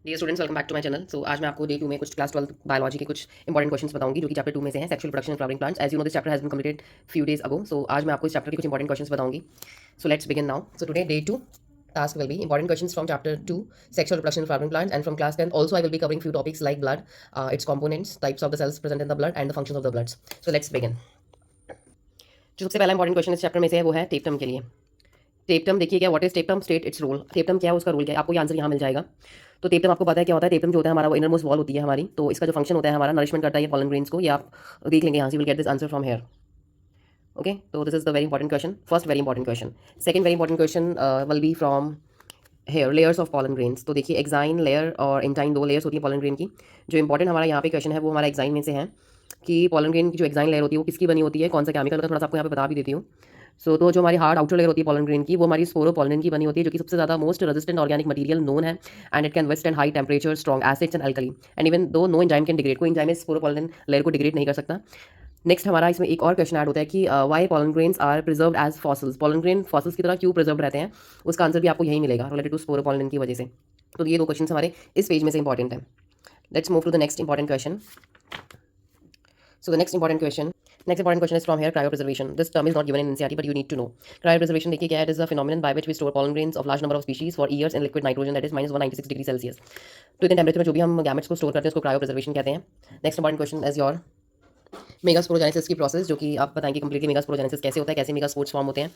Dear students, welcome back to my channel. So आज मैं आपको डे 2 में कुछ क्लास 12 बायोलॉजी के कुछ इंपॉर्टेंट क्वेश्चंस बताऊंगी जो कि चैप्टर 2 में से हैं, sexual production in flowering plants. As you know this chapter has been completed few days ago. So आज मैं आपको इस चैप्टर के कुछ इंपॉर्टेंट क्वेश्चंस बताऊंगी। So let's begin now. So today day 2 task will be important questions from chapter 2 sexual reproduction in flowering plants, and from class 10 also I will be covering few topics like blood, its components, types of the cells present in the blood, and the functions of the bloods. So let's begin. जो सबसे पहला important question इस chapter में से है वो है tapetum के लिए। टेपटम देखिए क्या, what is tapetum, state its role. Tapetum क्या है, उसका रोल क्या है, आपको ये आंसर यहाँ मिल जाएगा। तो टेपटम आपको पता है क्या होता है। टेपटम जो होता है हमारा वो इनरमोस्ट वॉल होती है हमारी, तो इसका जो फंक्शन होता है हमारा नरिशमेंट करता है ये पॉलन ग्रेन्स को। ये आप देख लेंगे यहाँ से, will get this answer from here. Okay, तो this is the very important question, first very important question. Second very important question will be from here, layers of pollen grains. तो देखिए एक्साइन लेयर और intine दो layers होती है pollen grain की। जो important हमारा यहाँ पे क्वेश्चन है वो हमारा एक्साइन में से है कि पॉलन ग्रेन की जो एक्साइन लेयर होती है वो किसकी बनी होती है, कौन सा केमिकल का, थोड़ा सा आपको यहाँ पे बता भी देती हूँ। तो जो हमारी हार्ड आउटर लेयर होती है पॉलन ग्रेन की वो हमारी स्पोरोपोलिन की बनी होती है, जो कि सबसे ज़्यादा most resistant organic material known है, and it can withstand high temperature, strong acids and alkali, and even though no enzyme can degrade, कोई एंजाइम इस स्पोरोपोलिन लेयर को डिग्रेड नहीं कर सकता। नेक्स्ट हमारा इसमें एक और क्वेश्चन ऐड होता है कि why pollen grains are preserved as fossils. Pollen grain fossils की तरह क्यों प्रिजर्व्ड रहते हैं, उसका आंसर भी आपको यही मिलेगा रिलेटेड टू स्पोरोपोलिन की वजह से। तो ये दो क्वेश्चन हमारे इस पेज में से इंपॉर्टेंट है। Let's move to the next important question. So the next important question is from here, cryopreservation. This term is not given in NCERT, but you need to know. Cryopreservation देखिए क्या है, it is a phenomenon by which we store pollen grains of large number of species for years in liquid nitrogen, that is -196 degree Celsius. तो इतने temperature में जो भी हम gametes को स्टोर करते हैं उसको क्रायोप्रिजर्वेशन कहते हैं। Next important question is your megasporogenesis की प्रोसेस, जो कि आप बताएंगे कंप्लीटली मेगास्पोरोजेनेसिस कैसे होता है, कैसे मेगास्पोर्स फॉर्म होते हैं।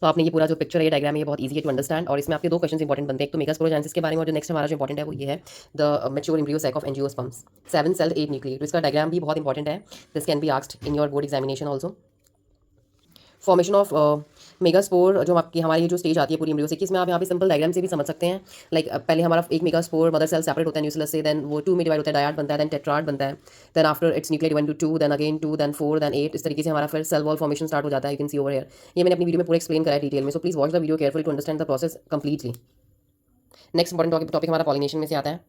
तो आपने ये पूरा जो पिक्चर है, ये डायग्राम है, ये बहुत ईजी है टू अंडरस्टैंड, और इसमें आपके दो क्वेश्चन इंपॉर्टेंट बनते हैं। एक तो मेगास्पोरोजेनेसिस के बारे में, और जो नेक्स्ट हमारा जो इंपॉर्टेंट है वो ये है the mature embryo sac of angiosperms, 7 celled 8 nuclear. तो इसका डायग्राम भी बहुत इंपॉर्टेंट है, this can be asked in your board examination also. Formation of megaspore, जो आपकी हमारी जो स्टेज आती है पूरी एम्ब्रियो से, कि इसमें आप यहाँ पे सिंपल डायग्राम से भी समझ सकते हैं। लाइक पहले हमारा एक मेगास्पोर मदर सेल सेपरेट होता है न्यूक्लियस से, देन वो 2 में डिवाइड होता है, डायड बनता है, देन टेट्राड बनता है, then after its nuclear divide to 2, then again 2, then 4, then 8। इस तरीके से हमारा फिर सेल वॉल फॉर्मेशन स्टार्ट हो जाता है। You can see over here, ये मैंने अपनी वीडियो में पूरा एक्सप्लेन करा है डिटेल में, so please watch the video carefully to understand the process completely. Next important topic हमारा पॉलिनेशन में से आता है।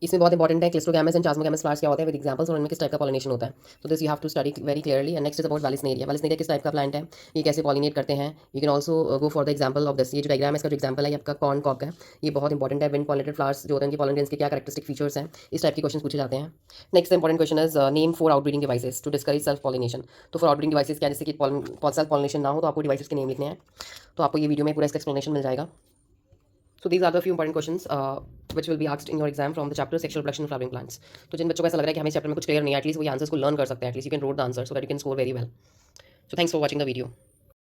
इसमें बहुत इंपॉर्टेंट है क्लिस्ट्रोगैमस एंड चास्मोगैमस फ्लावर्स क्या होते हैं विद एग्जांपल्स, और इनमें किस टाइप का पॉलिनेशन होता है। तो this you have to study very clearly. And next is about Vallisneria. Vallisneria किस टाइप का प्लांट है, ये कैसे पॉलिनेट करते हैं। You can also go for the example of this. ये जो डायग्राम है इसका जो एग्जांपल है ये आपका कॉर्न कॉक है, ये बहुत इंपॉर्टेंट है। विंड पॉलिनेटेड फ्लावर्स जो होते हैं, पॉलन ग्रेन्स के क्या कैरेक्टरिस्टिक फीचर्स हैं, इस टाइप के क्वेश्चन पूछे जाते हैं। Next important question is name 4 outbreeding devices to discourage self pollination. तो 4 आउटब्रीडिंग डिवाइसेस क्या, जैसे कि सेल्फ पॉलिनेशन ना हो तो आपको डिवाइसेस के नेम लिखने हैं। तो आपको ये वीडियो में पूरा इसका एक्सप्लेनेशन मिल जाएगा। So these are the few important questions which will be asked in your exam from the chapter sexual reproduction in flowering plants. तो जिन बच्चों को ऐसा लग रहा है कि हमें इस चैप्टर में कुछ क्लियर नहीं है, एटलीस्ट वो ये आंसर्स को लर्न कर सकते हैं, at least you can wrote the answer so that you can score very well. So thanks for watching the video.